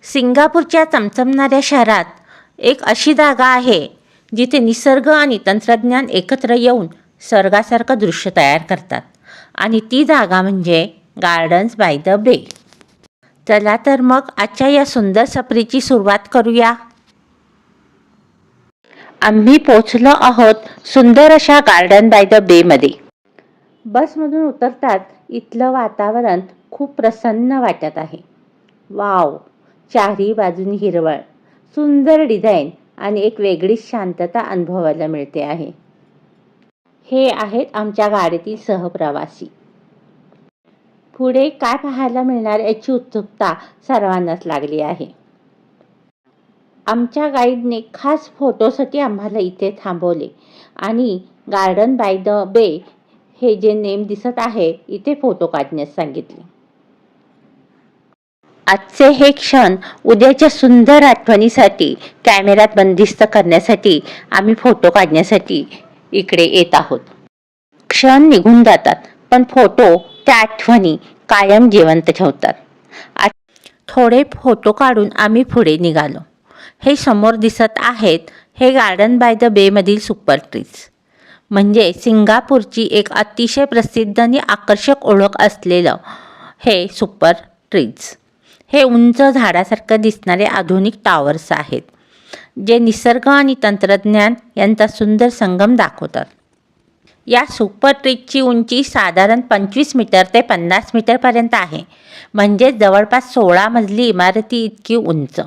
सिंगापूरच्या चमचमणाऱ्या शहरात एक अशी जागा आहे जिथे निसर्ग आणि तंत्रज्ञान एकत्र येऊन स्वर्गासारखं दृश्य तयार करतात. आणि ती जागा म्हणजे गार्डन्स बाय द बे. चला तर मग आजच्या या सुंदर सफरीची सुरुवात करूया. आम्ही पोचलो आहोत सुंदर अशा गार्डन बाय द बे मध्ये. बसमधून उतरताच इथलं वातावरण खूप प्रसन्न वाटत आहे. वाव, चारही बाजूनी हिरवळ, सुंदर डिझाईन आणि एक वेगळीच शांतता अनुभवायला मिळते आहे. हे आहेत आमच्या गाडीतील सहप्रवासी. पुढे काय पाहायला मिळणार याची उत्सुकता सर्वांनाच लागली आहे. आमच्या गाईडने खास फोटोसाठी आम्हाला इथे थांबवले आणि गार्डन बाय द बे हे जे नेम दिसत आहे इथे फोटो काढण्यास सांगितले. आजचे हे क्षण उद्याच्या सुंदर आठवणीसाठी कॅमेऱ्यात बंदिस्त करण्यासाठी आम्ही फोटो काढण्यासाठी इकडे येत आहोत. क्षण निघून जातात पण फोटो त्या आठवणी कायम जिवंत ठेवतात. थोडे फोटो काढून आम्ही पुढे निघालो. हे समोर दिसत आहेत हे गार्डन बाय द बे मधील सुपर ट्रीज, म्हणजे सिंगापूरची एक अतिशय प्रसिद्ध आणि आकर्षक ओळख असलेलं हे सुपर ट्रीज. हे उंच झाडासारखं दिसणारे आधुनिक टावर्स आहेत जे निसर्ग आणि तंत्रज्ञान यांचा सुंदर संगम दाखवतात. या सुपर ट्रीजची उंची साधारण 25 मीटर ते 50 मीटरपर्यंत आहे, म्हणजे जवळपास 16 मजली इमारती इतकी उंच.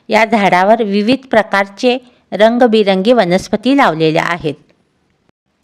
या झाडावर विविध प्रकारचे रंगबिरंगी वनस्पती लावलेल्या आहेत.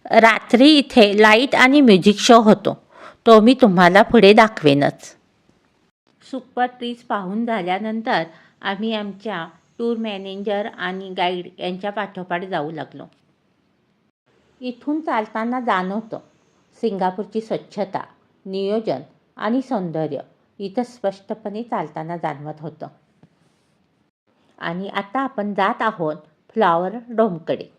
रात्री इथे लाईट आणि म्युझिक शो होतो, तो मी तुम्हाला पुढे दाखवेनच. सुपर ट्रीज पाहून झाल्यानंतर आम्ही आमच्या टूर मॅनेजर आणि गाईड यांच्या पाठोपाठ जाऊ लागलो. इथून चालताना जाणवतं सिंगापूरची स्वच्छता, नियोजन आणि सौंदर्य इथं स्पष्टपणे चालताना जाणवत होतं. आणि आता आपण जात आहोत फ्लॉवर डोमकडे.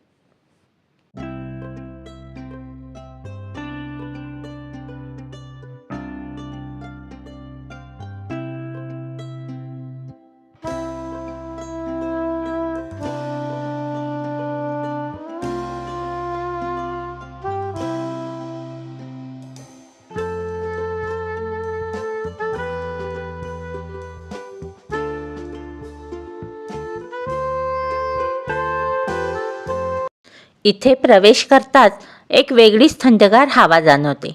इथे प्रवेश करताच एक वेगळीच थंडगार हवा जाणवते.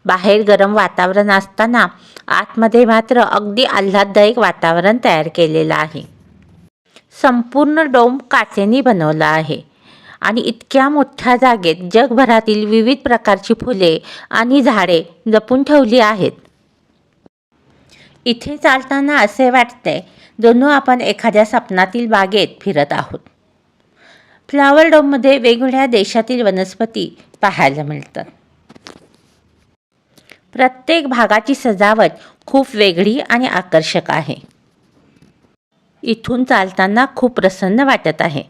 बाहेर गरम वातावरण असताना आतमध्ये मात्र अगदी आल्हाददायक वातावरण तयार केलेलं आहे. संपूर्ण डोम काचेने बनवला आहे आणि इतक्या मोठ्या जागेत जगभरातील विविध प्रकारची फुले आणि झाडे जपून ठेवली आहेत. इथे चालताना असे वाटते जणू आपण एखाद्या स्वप्नातील बागेत फिरत आहोत. फ्लॉवर डोममध्ये वेगवेगळ्या देशातील वनस्पती पाहायला मिळतात. प्रत्येक भागाची सजावट खूप वेगळी आणि आकर्षक आहे. इथून चालताना खूप प्रसन्न वाटत आहे.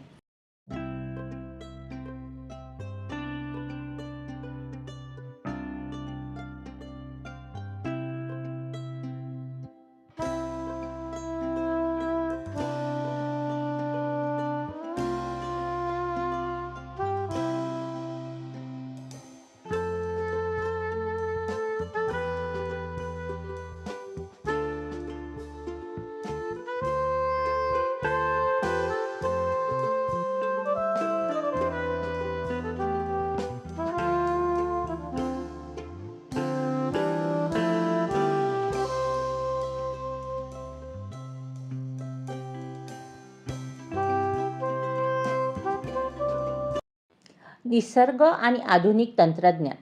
निसर्ग आणि आधुनिक तंत्रज्ञान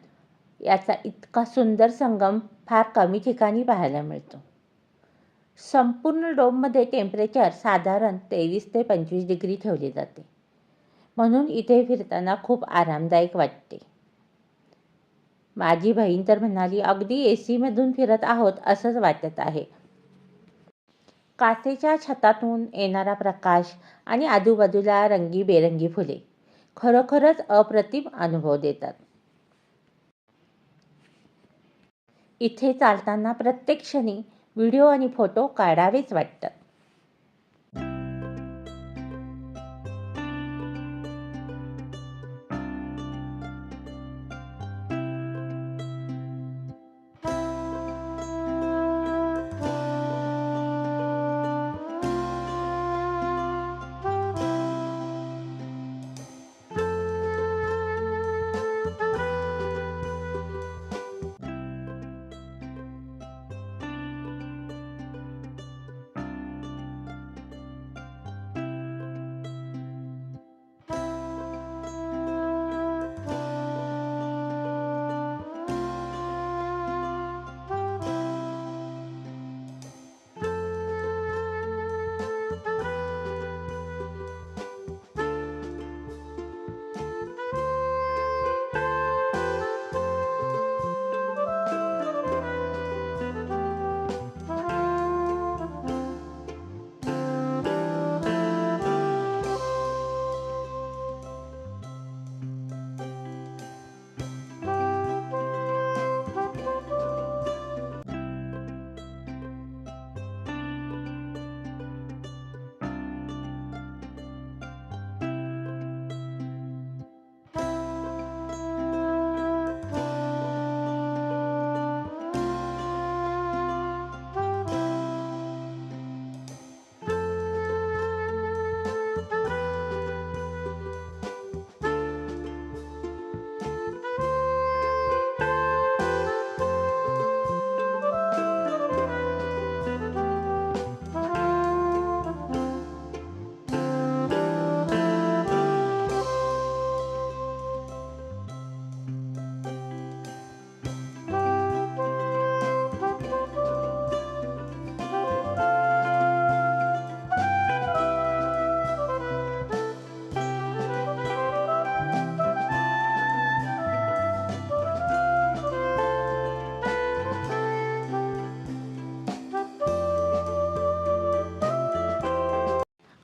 याचा इतका सुंदर संगम फार कमी ठिकाणी पाहायला मिळतो. संपूर्ण डोममध्ये टेम्परेचर साधारण 23 ते 25 डिग्री ठेवले जाते, म्हणून इथे फिरताना खूप आरामदायक वाटते. माझी बहीण तर म्हणाली अगदी AC मधून फिरत आहोत असंच वाटत आहे. काचेच्या छतातून येणारा प्रकाश आणि आजूबाजूला रंगीबेरंगी फुले खरोखरच अप्रतिम अनुभव देतात. इथे चालताना प्रत्येक क्षणी व्हिडिओ आणि फोटो काढावेच वाटतात.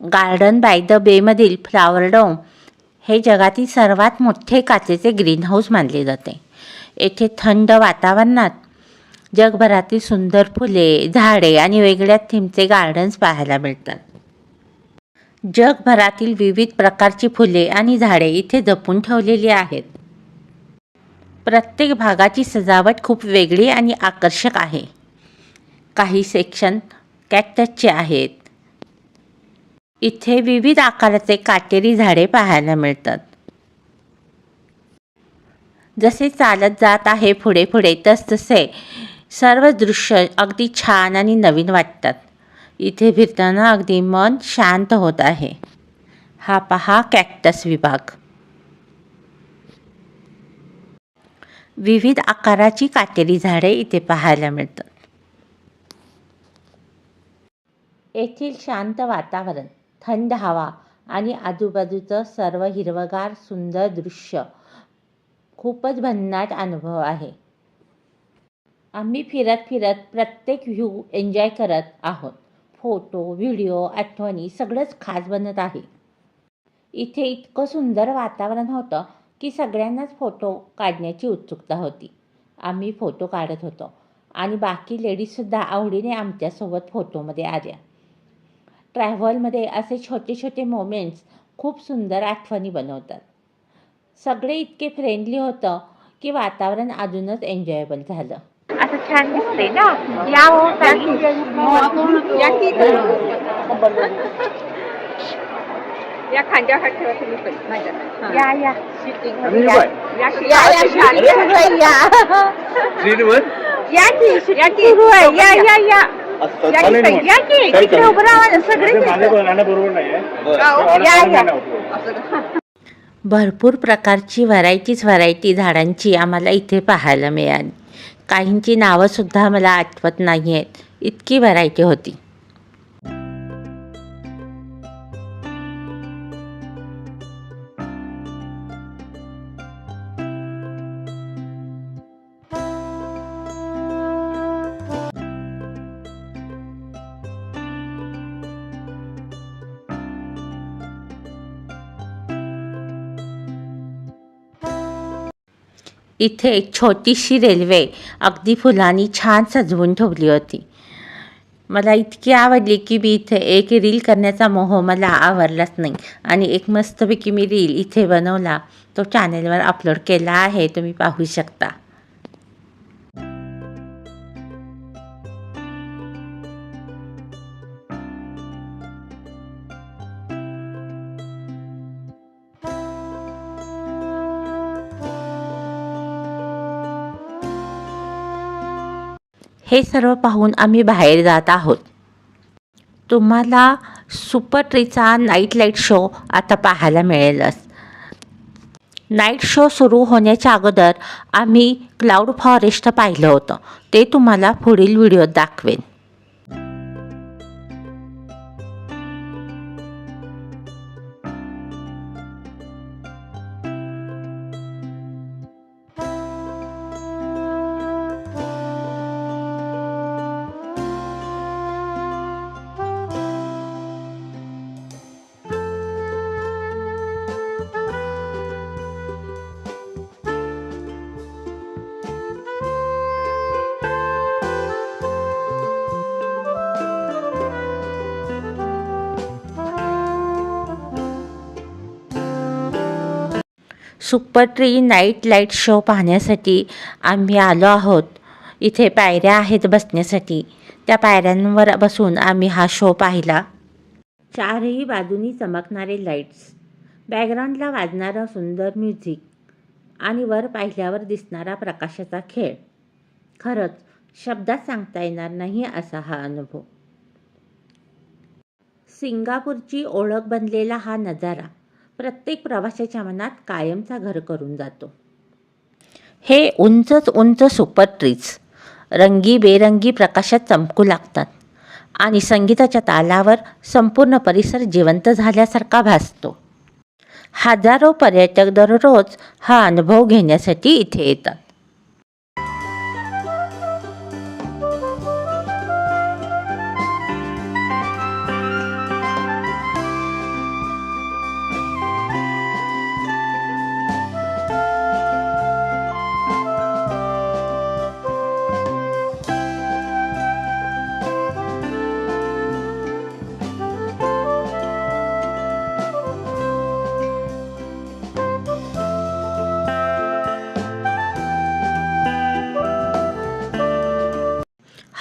गार्डन बाय द बेमधील फ्लॉवर डोम हे जगातील सर्वात मोठे काचेचे ग्रीनहाऊस मानले जाते. येथे थंड वातावरणात जगभरातील सुंदर फुले, झाडे आणि वेगळ्या थीमचे गार्डन्स पाहायला मिळतात. जगभरातील विविध प्रकारची फुले आणि झाडे इथे जपून ठेवलेली आहेत. प्रत्येक भागाची सजावट खूप वेगळी आणि आकर्षक आहे. काही सेक्शन कॅक्टसचे आहेत. इथे विविध आकाराचे काटेरी झाडे पाहायला मिळतात. जसे चालत जात आहे पुढे पुढे तसतसे सर्व दृश्य अगदी छान आणि नवीन वाटतात. इथे फिरताना अगदी मन शांत होत आहे. हा पहा कॅक्टस विभाग. विविध आकाराची काटेरी झाडे इथे पाहायला मिळतात. येथील शांत वातावरण, थंड हवा आणि आजूबाजूचं सर्व हिरवगार सुंदर दृश्य खूपच भन्नाट अनुभव आहे. आम्ही फिरत फिरत प्रत्येक व्ह्यू एन्जॉय करत आहोत. फोटो, व्हिडिओ, आठवणी सगळंच खास बनत आहे. इथे इतकं सुंदर वातावरण होतं की सगळ्यांनाच फोटो काढण्याची उत्सुकता होती. आम्ही फोटो काढत होतो आणि बाकी लेडीजसुद्धा आवडीने आमच्यासोबत फोटोमध्ये आल्या. ट्रॅव्हलमध्ये असे छोटे छोटे मोमेंट्स खूप सुंदर आठवणी बनवतात. सगळे इतके फ्रेंडली होतं की वातावरण अजूनच एन्जॉयबल झालं. असं छान दिसतंय ना. या हो या खांद्यावर ठेवा तुम्ही पण माझ्या. या या भरपूर प्रकारची व्हरायटी झाडांची आम्हाला इथे पाहायला मिळाली. काहींची नावंसुद्धा मला आठवत नाही आहेत, इतकी व्हरायटी होती. इथे एक छोटीशी रेल्वे अगदी फुलांनी छान सजवून ठेवली होती. मला इतकी आवडली की मी इथे एक रील करण्याचा मोह मला आवरलाच नाही आणि एक मस्तपैकी मी रील इथे बनवला, तो चॅनेलवर अपलोड केला आहे, तुम्ही पाहू शकता. हे सर्व पाहून आम्ही बाहेर जात आहोत. तुम्हाला सुपर ट्रीचा नाईट लाईट शो आता पाहायला मिळेलच. नाईट शो सुरू होण्याच्या अगोदर आम्ही क्लाउड फॉरेस्ट पाहिलं होतं, ते तुम्हाला पुढील व्हिडिओत दाखवेन. Super tree night light show पाहण्यासाठी आम्ही आलो आहोत. इथे पायऱ्या आहेत बसण्यासाठी. त्या पायऱ्यांवर बसून आम्ही हा शो पाहिला. चारही बाजूनी चमकणारे लाईट्स, बॅकग्राऊंडला वाजणारं सुंदर म्युझिक आणि वर पाहिल्यावर दिसणारा प्रकाशाचा खेळ. खरंच शब्दात सांगता येणार नाही असा हा अनुभव. सिंगापूरची ओळख बनलेला हा नजारा प्रत्येक प्रवाशाच्या मनात कायमचा घर करून जातो. हे उंचच उंच सुपर ट्रीज रंगीबेरंगी प्रकाशात चमकू लागतात आणि संगीताच्या तालावर संपूर्ण परिसर जिवंत झाल्यासारखा भासतो. हजारो पर्यटक दररोज हा अनुभव घेण्यासाठी इथे येतात.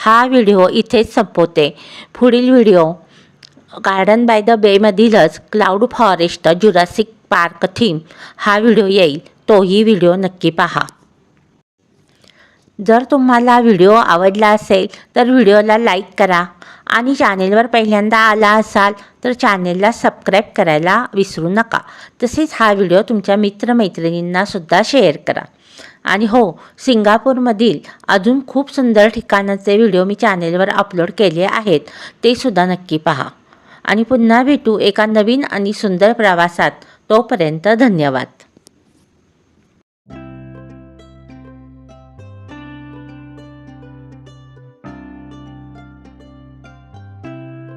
हा व्हिडिओ इथेच संपवते. पुढील व्हिडिओ गार्डन बाय द बेमधीलच cloud forest Jurassic Park theme हा व्हिडिओ येईल. तोही व्हिडिओ नक्की पहा. जर तुम्हाला व्हिडिओ आवडला असेल तर व्हिडिओला लाईक करा आणि चॅनेलवर पहिल्यांदा आला असाल तर चॅनेलला सबस्क्राईब करायला विसरू नका. तसेच हा व्हिडिओ तुमच्या मित्रमैत्रिणींनासुद्धा शेअर करा. आणि हो, सिंगापूरमधील अजून खूप सुंदर ठिकाणाचे व्हिडिओ मी चॅनेलवर अपलोड केले आहेत, ते सुद्धा नक्की पहा. आणि पुन्हा भेटू एका नवीन आणि सुंदर प्रवासात. तोपर्यंत धन्यवाद.